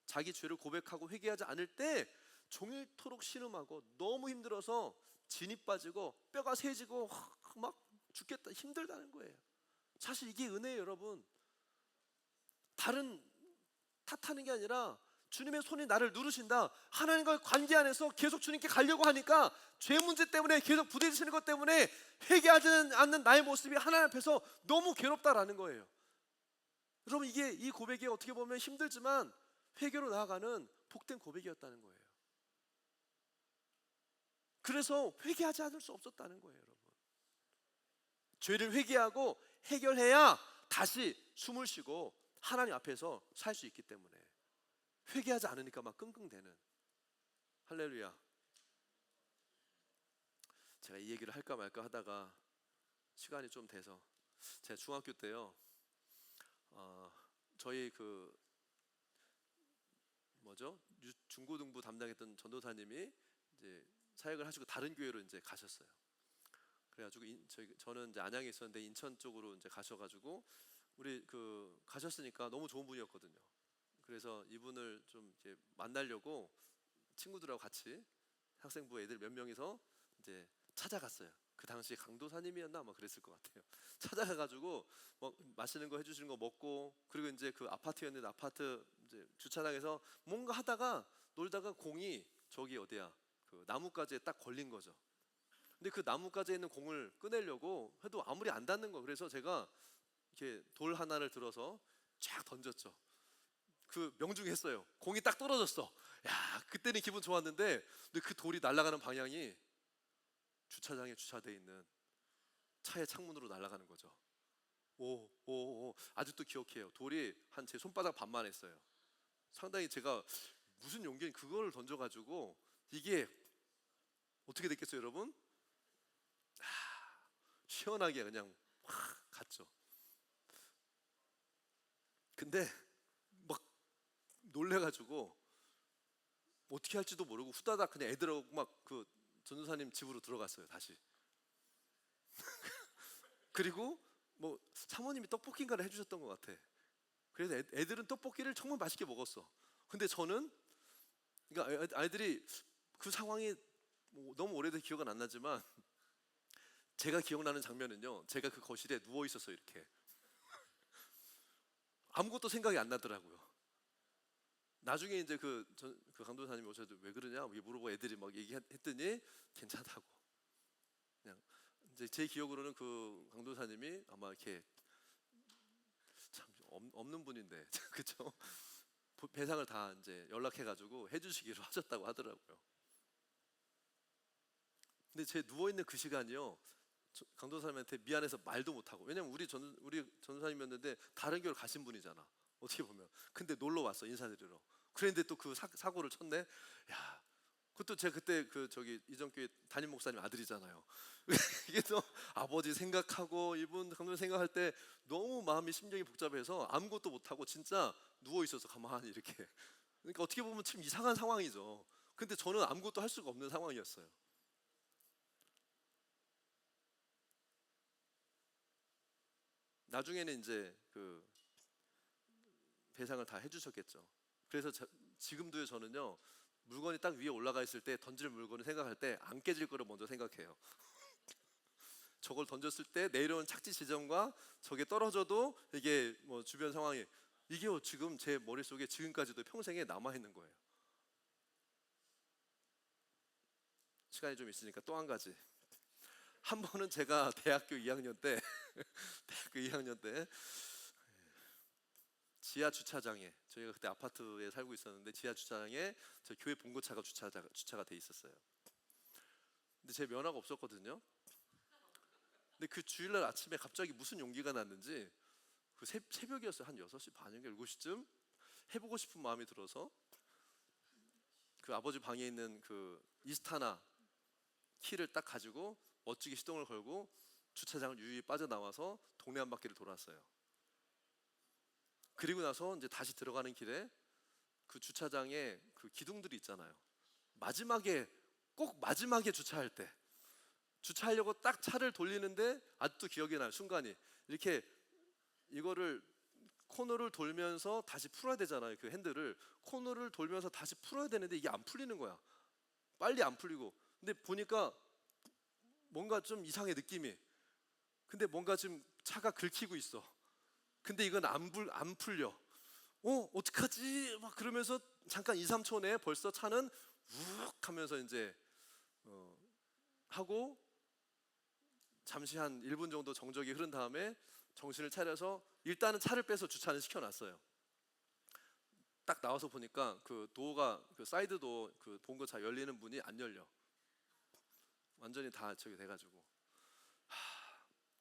자기 죄를 고백하고 회개하지 않을 때 종일토록 신음하고 너무 힘들어서 진이 빠지고 뼈가 세지고 막 죽겠다, 힘들다는 거예요. 사실 이게 은혜예요, 여러분. 다른 탓하는 게 아니라 주님의 손이 나를 누르신다. 하나님과의 관계 안에서 계속 주님께 가려고 하니까 죄 문제 때문에 계속 부딪히는 것 때문에 회개하지 않는 나의 모습이 하나님 앞에서 너무 괴롭다라는 거예요. 여러분, 이 고백이 어떻게 보면 힘들지만 회개로 나아가는 복된 고백이었다는 거예요. 그래서 회개하지 않을 수 없었다는 거예요, 여러분. 죄를 회개하고 해결해야 다시 숨을 쉬고 하나님 앞에서 살 수 있기 때문에. 회개하지 않으니까 막 끙끙대는. 할렐루야. 제가 이 얘기를 할까 말까 하다가 시간이 좀 돼서, 제가 중학교 때요, 저희 중고등부 담당했던 전도사님이 이제 사역을 하시고 다른 교회로 이제 가셨어요. 그래가지고 저는 이제 안양에 있었는데 인천 쪽으로 이제 가셔가지고 우리 가셨으니까 너무 좋은 분이었거든요. 그래서 이분을 좀 이제 만나려고 친구들하고 같이 학생부 애들 몇 명이서 이제 찾아갔어요. 그 당시 강도사님이었나 아마 그랬을 것 같아요. 찾아가가지고 뭐 맛있는 거 해주시는 거 먹고, 그리고 이제 그 아파트였는데 아파트 이제 주차장에서 뭔가 하다가 놀다가 공이 저기 어디야 그 나뭇가지에 딱 걸린 거죠. 근데 그 나뭇가지에 있는 공을 꺼내려고 해도 아무리 안 닿는 거. 그래서 제가 이렇게 돌 하나를 들어서 쫙 던졌죠. 그 명중했어요. 공이 딱 떨어졌어. 야, 그때는 기분 좋았는데, 근데 그 돌이 날아가는 방향이 주차장에 주차되어 있는 차의 창문으로 날아가는 거죠. 오, 아직도 기억해요. 돌이 한 제 손바닥 반만 했어요. 상당히 제가 무슨 용기에 그걸 던져가지고 이게 어떻게 됐겠어요, 여러분? 시원하게 그냥 확 갔죠. 근데 막 놀래가지고 어떻게 할지도 모르고 후다닥 그냥 애들하고 막 그 전도사님 집으로 들어갔어요, 다시. 그리고 뭐 사모님이 떡볶이인가를 해주셨던 것 같아. 그래서 애들은 떡볶이를 정말 맛있게 먹었어. 근데 저는, 그러니까 아이들이 그 상황이 뭐 너무 오래돼서 기억은 안 나지만 제가 기억나는 장면은요, 제가 그 거실에 누워 있었어요, 이렇게. 아무것도 생각이 안 나더라고요. 나중에 이제 그 강도사님이 오셔서 왜 그러냐 물어보고 애들이 막 얘기했더니 괜찮다고. 그냥 이제 제 기억으로는 그 강도사님이 아마 이렇게 참 없는 분인데 그죠? 배상을 다 이제 연락해가지고 해주시기로 하셨다고 하더라고요. 근데 제 누워 있는 그 시간이요, 강도사님한테 미안해서 말도 못하고. 왜냐면 우리 전도사님이었는데 다른 교회를 가신 분이잖아, 어떻게 보면. 근데 놀러 왔어, 인사드리러. 그런데 또 그 사고를 쳤네. 야, 그것도 제가 그때 이전교회 담임 목사님 아들이잖아요. 이게 또 아버지 생각하고 이분 강도사 생각할 때 너무 마음이 심정이 복잡해서 아무것도 못하고 진짜 누워 있어서 가만히 이렇게. 그러니까 어떻게 보면 참 이상한 상황이죠. 근데 저는 아무것도 할 수가 없는 상황이었어요. 나중에는 이제 그 배상을 다 해주셨겠죠. 그래서 지금도요, 저는요, 물건이 딱 위에 올라가 있을 때 던질 물건을 생각할 때 안 깨질 거를 먼저 생각해요. 저걸 던졌을 때 내려온 착지 지점과 저게 떨어져도 이게 뭐 주변 상황이, 이게 지금 제 머릿속에 지금까지도 평생에 남아 있는 거예요. 시간이 좀 있으니까 또 한 가지. 한 번은 제가 대학교 2학년 때 지하 주차장에, 저희가 그때 아파트에 살고 있었는데 지하 주차장에 저 교회 봉고차가 주차가 돼 있었어요. 근데 제 면허가 없었거든요. 근데 그 주일날 아침에 갑자기 무슨 용기가 났는지 그 새벽이었어요. 한 6시 반인가 7시쯤 해보고 싶은 마음이 들어서 그 아버지 방에 있는 그 이스타나 키를 딱 가지고 멋지게 시동을 걸고 주차장을 유유히 빠져나와서 동네 한 바퀴를 돌았어요. 그리고 나서 이제 다시 들어가는 길에 그 주차장에 그 기둥들이 있잖아요. 꼭 마지막에 주차하려고 딱 차를 돌리는데 아직도 기억이 나요. 순간이 이렇게 이거를 코너를 돌면서 다시 풀어야 되잖아요. 그 핸들을 코너를 돌면서 다시 풀어야 되는데 이게 안 풀리는 거야. 빨리 안 풀리고. 근데 보니까 뭔가 좀 이상해, 느낌이. 근데 뭔가 지금 차가 긁히고 있어. 근데 이건 안 풀려. 어떡하지? 막 그러면서 잠깐 2, 3초 내에 벌써 차는 우욱 하면서 이제 하고 잠시 한 1분 정도 정적이 흐른 다음에 정신을 차려서 일단은 차를 빼서 주차는 시켜놨어요. 딱 나와서 보니까 그 도어가, 그 사이드 도어, 그 본거차 열리는 문이 안 열려. 완전히 다 저기 돼가지고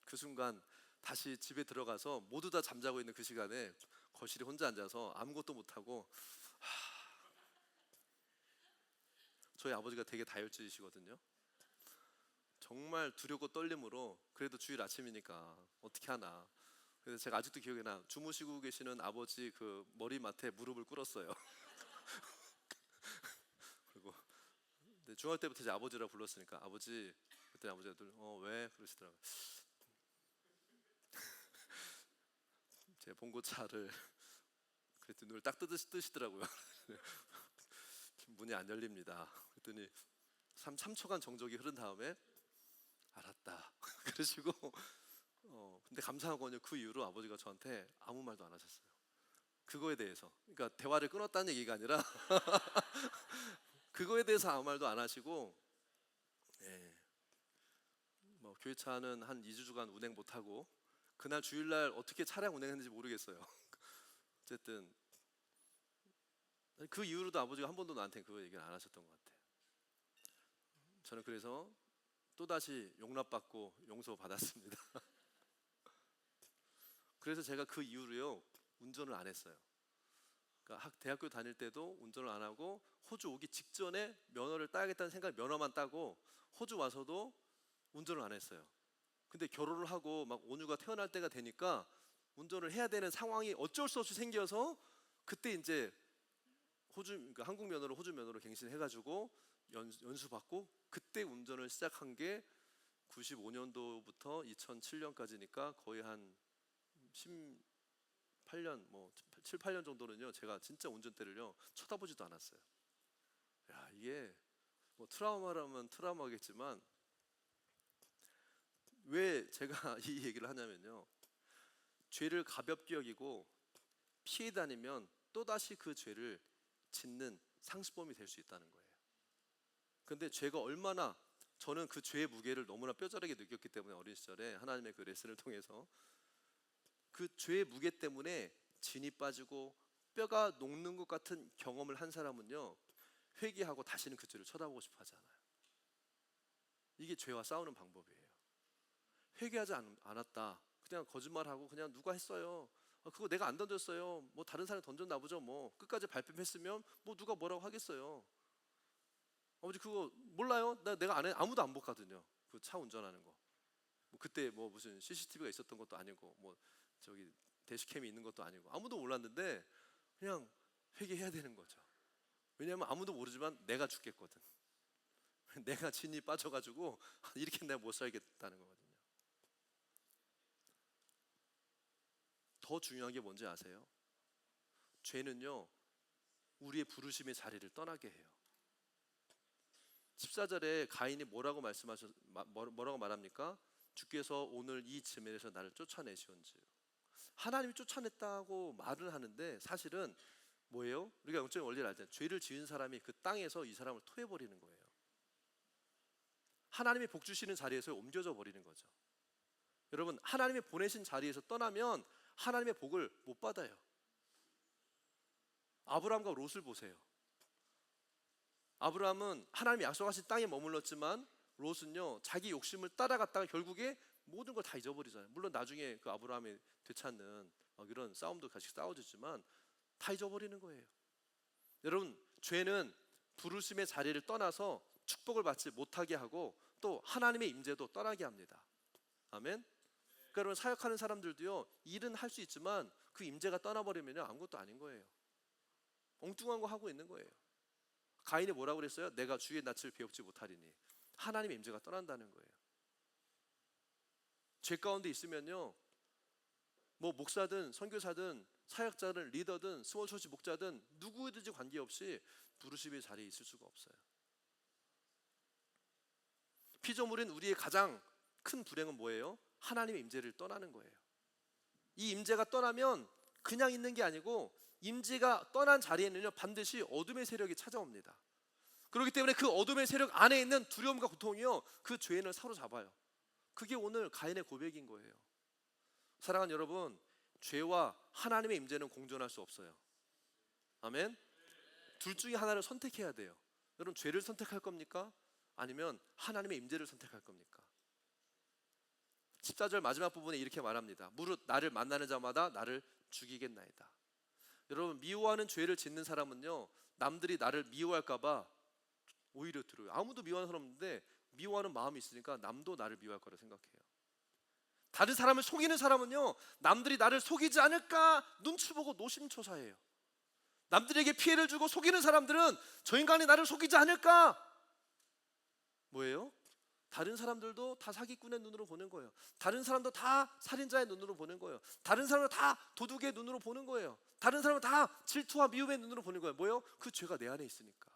그 순간 다시 집에 들어가서 모두 다 잠자고 있는 그 시간에 거실에 혼자 앉아서 아무것도 못하고, 저희 아버지가 되게 다혈질이시거든요. 정말 두렵고 떨림으로, 그래도 주일 아침이니까 어떻게 하나. 그래서 제가 아직도 기억이 나. 주무시고 계시는 아버지 그 머리맡에 무릎을 꿇었어요. 그리고 근데 중학교 때부터 이제 아버지라 불렀으니까, 아버지, 그때 아버지가 늘 왜 그러시더라고요. 제 봉고차를 그랬더니 눈을 딱 뜨시더라고요. 문이 안 열립니다. 그랬더니 3초간 정적이 흐른 다음에 알았다. 그러시고 근데 감사한 건요, 그 이후로 아버지가 저한테 아무 말도 안 하셨어요. 그거에 대해서. 그러니까 대화를 끊었다는 얘기가 아니라 그거에 대해서 아무 말도 안 하시고, 예, 뭐 교회차는 한 2주 주간 운행 못 하고, 그날 주일날 어떻게 차량 운행했는지 모르겠어요. 어쨌든 그 이후로도 아버지가 한 번도 나한테 그 얘기를 안 하셨던 것 같아요. 저는 그래서 또다시 용납받고 용서받았습니다. 그래서 제가 그 이후로요, 운전을 안 했어요. 그러니까 대학교 다닐 때도 운전을 안 하고, 호주 오기 직전에 면허를 따야겠다는 생각에 면허만 따고, 호주 와서도 운전을 안 했어요. 근데 결혼을 하고 막 온유가 태어날 때가 되니까 운전을 해야 되는 상황이 어쩔 수 없이 생겨서, 그때 이제 그러니까 한국 면허로 호주 면허로 갱신해가지고 연수 받고, 그때 운전을 시작한 게 95년도부터 2007년까지니까 거의 한 18년, 뭐 7, 8년 정도는요, 제가 진짜 운전대를요 쳐다보지도 않았어요. 야, 이게 뭐 트라우마라면 트라우마겠지만, 왜 제가 이 얘기를 하냐면요, 죄를 가볍게 여기고 피해 다니면 또다시 그 죄를 짓는 상습범이 될 수 있다는 거예요. 근데 죄가 얼마나, 저는 그 죄의 무게를 너무나 뼈저리게 느꼈기 때문에, 어린 시절에 하나님의 그 레슨을 통해서 그 죄의 무게 때문에 진이 빠지고 뼈가 녹는 것 같은 경험을 한 사람은요, 회개하고 다시는 그 죄를 쳐다보고 싶어 하지 않아요. 이게 죄와 싸우는 방법이에요. 회개하지 않았다, 그냥 거짓말하고 그냥 누가 했어요, 그거 내가 안 던졌어요, 뭐 다른 사람이 던졌나 보죠, 뭐 끝까지 발뺌했으면 뭐 누가 뭐라고 하겠어요. 아버지 그거 몰라요? 내가 안 해. 아무도 안 봤거든요, 그 차 운전하는 거. 뭐 그때 뭐 무슨 CCTV가 있었던 것도 아니고, 뭐 저기 대시캠이 있는 것도 아니고, 아무도 몰랐는데 그냥 회개해야 되는 거죠. 왜냐하면 아무도 모르지만 내가 죽겠거든. 내가 진이 빠져가지고 이렇게 내가 못 살겠다는 거거든요. 더 중요한 게 뭔지 아세요? 죄는요, 우리의 부르심의 자리를 떠나게 해요. 14절에 가인이 뭐라고 뭐라고 말합니까? 주께서 오늘 이 지면에서 나를 쫓아내시온지요. 하나님이 쫓아냈다고 말을 하는데, 사실은 뭐예요? 우리가 영적인 원리를 알 때, 죄를 지은 사람이 그 땅에서 이 사람을 토해버리는 거예요. 하나님이 복 주시는 자리에서 옮겨져 버리는 거죠. 여러분, 하나님이 보내신 자리에서 떠나면 하나님의 복을 못 받아요. 아브라함과 롯을 보세요. 아브라함은 하나님이 약속하신 땅에 머물렀지만, 롯은요 자기 욕심을 따라갔다가 결국에 모든 걸 다 잊어버리잖아요. 물론 나중에 그 아브라함이 되찾는 이런 싸움도 같이 싸워주지만 다 잊어버리는 거예요. 여러분, 죄는 부르심의 자리를 떠나서 축복을 받지 못하게 하고, 또 하나님의 임재도 떠나게 합니다. 아멘. 그러니까 여러분, 사역하는 사람들도요, 일은 할 수 있지만 그 임재가 떠나버리면 아무것도 아닌 거예요. 엉뚱한 거 하고 있는 거예요. 가인이 뭐라고 그랬어요? 내가 주의 낯을 배웁지 못하리니. 하나님의 임재가 떠난다는 거예요. 죄 가운데 있으면요, 뭐 목사든 선교사든 사역자든 리더든 스몰처치 목자든 누구든지 관계없이 부르심의 자리에 있을 수가 없어요. 피조물인 우리의 가장 큰 불행은 뭐예요? 하나님의 임재를 떠나는 거예요. 이 임재가 떠나면 그냥 있는 게 아니고 임재가 떠난 자리에는요 반드시 어둠의 세력이 찾아옵니다. 그렇기 때문에 그 어둠의 세력 안에 있는 두려움과 고통이요 그 죄인을 사로잡아요. 그게 오늘 가인의 고백인 거예요. 사랑하는 여러분, 죄와 하나님의 임재는 공존할 수 없어요. 아멘. 둘 중에 하나를 선택해야 돼요. 여러분, 죄를 선택할 겁니까? 아니면 하나님의 임재를 선택할 겁니까? 14절 마지막 부분에 이렇게 말합니다. 무릇 나를 만나는 자마다 나를 죽이겠나이다. 여러분, 미워하는 죄를 짓는 사람은요 남들이 나를 미워할까 봐 오히려 두려워요. 아무도 미워하는 사람 없는데 미워하는 마음이 있으니까 남도 나를 미워할 거라 생각해요. 다른 사람을 속이는 사람은요 남들이 나를 속이지 않을까 눈치 보고 노심초사해요. 남들에게 피해를 주고 속이는 사람들은 저 인간이 나를 속이지 않을까 뭐예요? 다른 사람들도 다 사기꾼의 눈으로 보는 거예요. 다른 사람도 다 살인자의 눈으로 보는 거예요. 다른 사람은 다 도둑의 눈으로 보는 거예요. 다른 사람은 다 질투와 미움의 눈으로 보는 거예요. 뭐예요? 그 죄가 내 안에 있으니까.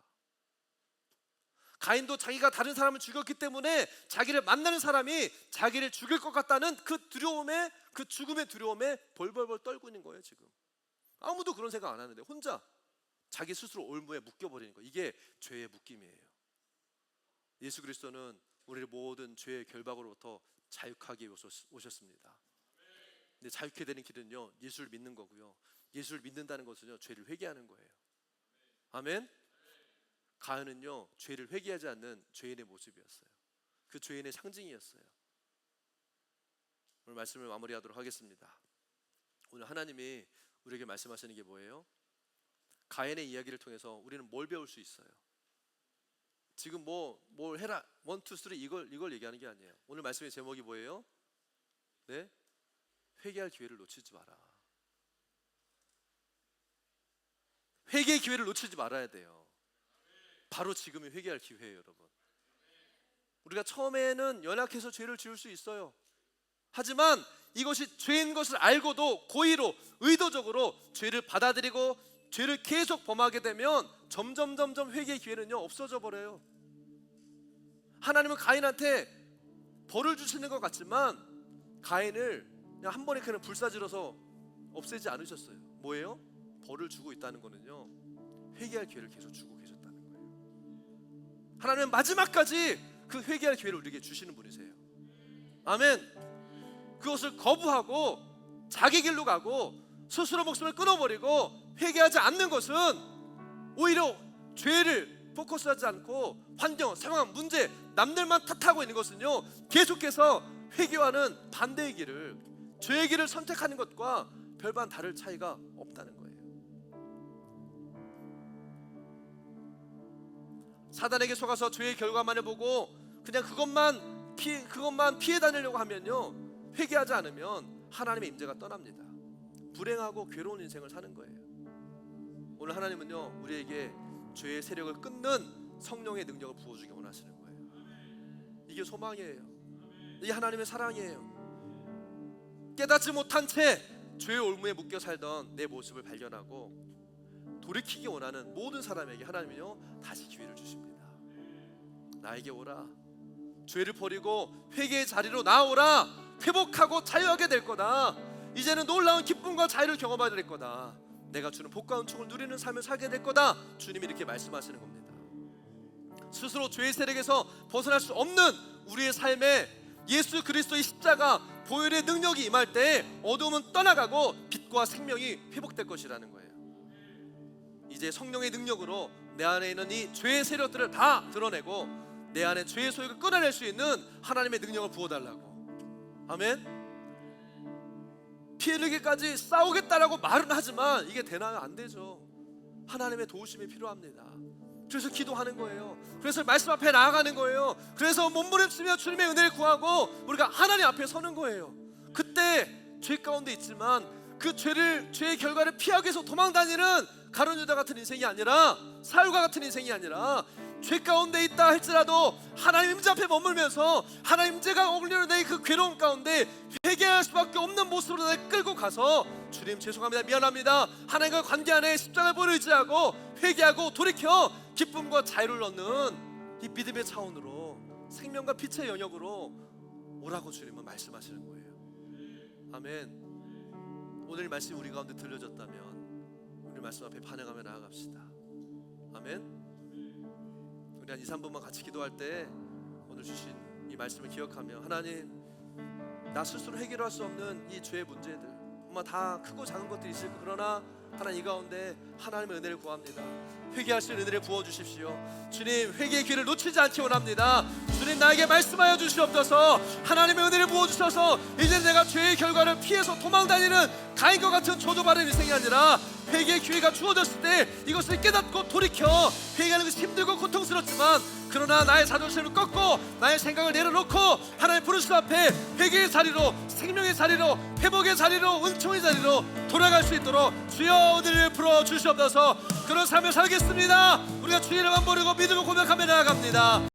가인도 자기가 다른 사람을 죽였기 때문에 자기를 만나는 사람이 자기를 죽일 것 같다는 그 두려움에, 그 죽음의 두려움에 벌벌벌 떨고 있는 거예요. 지금 아무도 그런 생각 안 하는데 혼자 자기 스스로 올무에 묶여버리는 거예요. 이게 죄의 묶임이에요. 예수 그리스도는 우리를 모든 죄의 결박으로부터 자유하게 오셨습니다. 근데 자유케 되는 길은요 예수를 믿는 거고요, 예수를 믿는다는 것은요 죄를 회개하는 거예요. 아멘. 가인은요 죄를 회개하지 않는 죄인의 모습이었어요. 그 죄인의 상징이었어요. 오늘 말씀을 마무리하도록 하겠습니다. 오늘 하나님이 우리에게 말씀하시는 게 뭐예요? 가인의 이야기를 통해서 우리는 뭘 배울 수 있어요? 지금 뭘 해라 1, 2, 3 이걸 얘기하는 게 아니에요. 오늘 말씀의 제목이 뭐예요? 네? 회개할 기회를 놓치지 마라. 회개의 기회를 놓치지 말아야 돼요. 바로 지금이 회개할 기회예요, 여러분. 우리가 처음에는 연약해서 죄를 지을 수 있어요. 하지만 이것이 죄인 것을 알고도 고의로 의도적으로 죄를 받아들이고 죄를 계속 범하게 되면 점점 회개의 기회는요 없어져 버려요. 하나님은 가인한테 벌을 주시는 것 같지만 가인을 그냥 한 번에 그냥 불사질러서 없애지 않으셨어요. 뭐예요? 벌을 주고 있다는 거는요 회개할 기회를 계속 주고 계셨다는 거예요. 하나님은 마지막까지 그 회개할 기회를 우리에게 주시는 분이세요. 아멘. 그것을 거부하고 자기 길로 가고 스스로 목숨을 끊어버리고 회개하지 않는 것은 오히려 죄를 포커스하지 않고 환경, 상황, 문제, 남들만 탓하고 있는 것은요 계속해서 회개와는 반대의 길을, 죄의 길을 선택하는 것과 별반 다를 차이가 없다는 거예요. 사단에게 속아서 죄의 결과만을 보고 그냥 그것만 피해 다니려고 하면요 회개하지 않으면 하나님의 임재가 떠납니다. 불행하고 괴로운 인생을 사는 거예요. 오늘 하나님은요 우리에게 죄의 세력을 끊는 성령의 능력을 부어주기 원하시는 거예요. 이게 소망이에요. 이게 하나님의 사랑이에요. 깨닫지 못한 채 죄의 올무에 묶여 살던 내 모습을 발견하고 돌이키기 원하는 모든 사람에게 하나님은요 다시 기회를 주십니다. 나에게 오라. 죄를 버리고 회개의 자리로 나오라. 회복하고 자유하게 될 거다. 이제는 놀라운 기쁨과 자유를 경험하게 될 거다. 내가 주는 복과 은총을 누리는 삶을 살게 될 거다. 주님이 이렇게 말씀하시는 겁니다. 스스로 죄의 세력에서 벗어날 수 없는 우리의 삶에 예수 그리스도의 십자가 보혈의 능력이 임할 때 어두움은 떠나가고 빛과 생명이 회복될 것이라는 거예요. 이제 성령의 능력으로 내 안에 있는 이 죄의 세력들을 다 드러내고 내 안에 죄의 소욕을 끊어낼 수 있는 하나님의 능력을 부어달라고. 아멘. 피해르기까지 싸우겠다라고 말은 하지만 이게 되나요? 안 되죠. 하나님의 도우심이 필요합니다. 그래서 기도하는 거예요. 그래서 말씀 앞에 나아가는 거예요. 그래서 몸부림치며 주님의 은혜를 구하고 우리가 하나님 앞에 서는 거예요. 그때 죄 가운데 있지만 그 죄의 결과를 피하기 위해서 도망다니는 가룟 유다 같은 인생이 아니라, 사울과 같은 인생이 아니라 죄 가운데 있다 할지라도 하나님 임재 앞에 머물면서 하나님 임재가 어울리는 내 그 괴로움 가운데 회개할 수밖에 없는 모습으로 나를 끌고 가서 주님 죄송합니다, 미안합니다, 하나님과 관계 안에 십자가를 의지하고 회개하고 돌이켜 기쁨과 자유를 얻는 이 믿음의 차원으로 생명과 빛의 영역으로 오라고 주님은 말씀하시는 거예요. 아멘. 오늘 말씀이 우리 가운데 들려졌다면 우리 말씀 앞에 반응하며 나아갑시다. 아멘. 우리 한 2-3분만 같이 기도할 때 오늘 주신 이 말씀을 기억하며, 하나님, 나 스스로 해결할 수 없는 이 죄의 문제들, 정말 다 크고 작은 것들이 있을 거, 그러나 하나님, 이 가운데 하나님의 은혜를 구합니다. 회개할 수 있는 은혜를 부어주십시오. 주님, 회개의 길을 놓치지 않기 원합니다. 주님, 나에게 말씀하여 주시옵소서. 하나님의 은혜를 부어주셔서 이제 내가 죄의 결과를 피해서 도망다니는 가인과 같은 조도바른 인생이 아니라 회개의 기회가 주어졌을 때 이것을 깨닫고 돌이켜 회개하는 것이 힘들고 고통스럽지만, 그러나 나의 자존심을 꺾고 나의 생각을 내려놓고 하나님 부르신 앞에 회개의 자리로, 생명의 자리로, 회복의 자리로, 은총의 자리로 돌아갈 수 있도록 주여 은혜를 풀어주시옵소서. 그런 삶을 살겠습니다. 우리가 주의 이름만 부르고 믿음을 고백하며 나아갑니다.